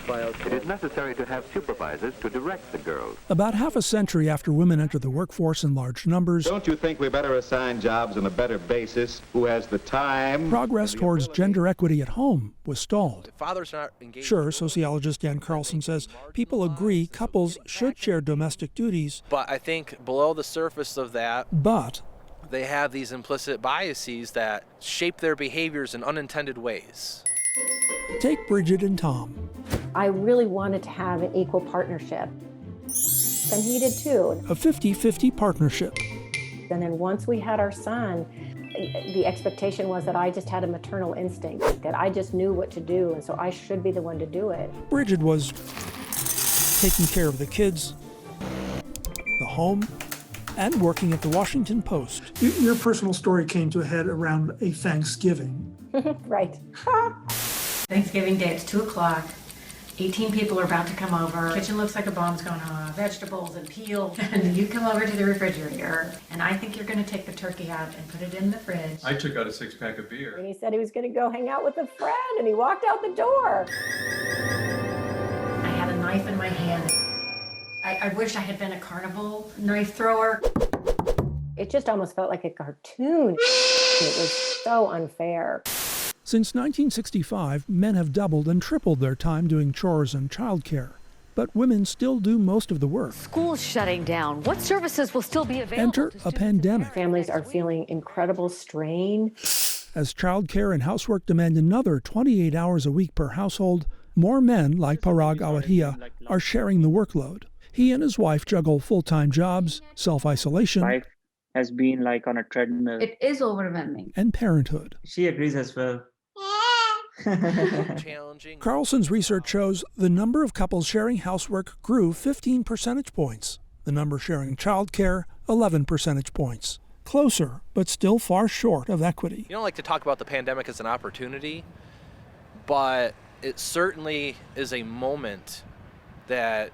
It is necessary to have supervisors to direct the girls. About half a century after women entered the workforce in large numbers, don't you think we better assign jobs on a better basis? Who has the time? Progress towards gender equity at home was stalled. Fathers not engaged. Sure, sociologist Dan Carlson says people agree couples should share domestic duties. But I think below the surface of that, But they have these implicit biases that shape their behaviors in unintended ways. take Bridget and Tom. I really wanted to have an equal partnership. And he did too. A 50-50 partnership. And then once we had our son, the expectation was that I just had a maternal instinct, that I just knew what to do, and so I should be the one to do it. Bridget was taking care of the kids, the home, and working at the Washington Post. Your personal story came to a head around a Thanksgiving. Right. Thanksgiving Day, it's 2 o'clock. 18 people are about to come over. Kitchen looks like a bomb's going off. Vegetables and peel. And you come over to the refrigerator, and I think you're going to take the turkey out and put it in the fridge. I took out a 6-pack of beer. And he said he was going to go hang out with a friend, and he walked out the door. I had a knife in my hand. I wish I had been a carnival knife thrower. It just almost felt like a cartoon. It was so unfair. Since 1965, men have doubled and tripled their time doing chores and childcare. But women still do most of the work. Schools shutting down. What services will still be available? Enter a pandemic. Families are feeling incredible strain. As childcare and housework demand another 28 hours a week per household, more men, like Parag Awatia, are sharing the workload. He and his wife juggle full-time jobs, self-isolation, Life has been like on a treadmill. It is overwhelming. and parenthood. She agrees as well. Challenging. Carlson's research shows the number of couples sharing housework grew 15 percentage points. The number sharing childcare, 11 percentage points. Closer, but still far short of equity. You don't like to talk about the pandemic as an opportunity, but it certainly is a moment that,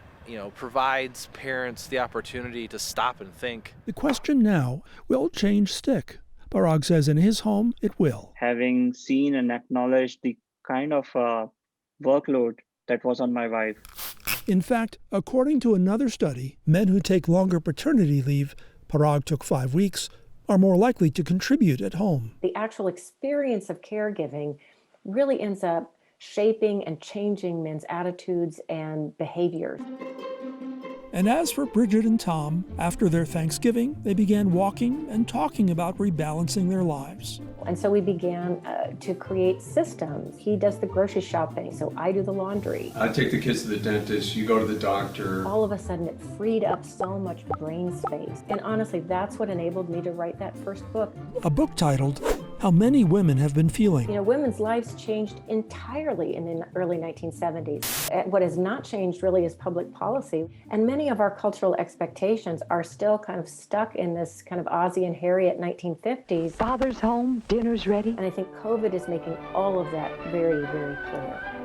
provides parents the opportunity to stop and think. The question now, will change stick? Parag says in his home, it will. Having seen and acknowledged the kind of workload that was on my wife. In fact, according to another study, men who take longer paternity leave, Parag took 5 weeks, are more likely to contribute at home. The actual experience of caregiving really ends up shaping and changing men's attitudes and behaviors. And as for Bridget and Tom, after their Thanksgiving, they began walking and talking about rebalancing their lives. And so we began to create systems. He does the grocery shopping, so I do the laundry. I take the kids to the dentist, you go to the doctor. All of a sudden, it freed up so much brain space. And honestly, that's what enabled me to write that first book. A book titled, How Many Women Have Been Feeling. Women's lives changed entirely in the early 1970s. What has not changed really is public policy. And many of our cultural expectations are still kind of stuck in this kind of Ozzie and Harriet 1950s. Father's home, dinner's ready. And I think COVID is making all of that very, very clear.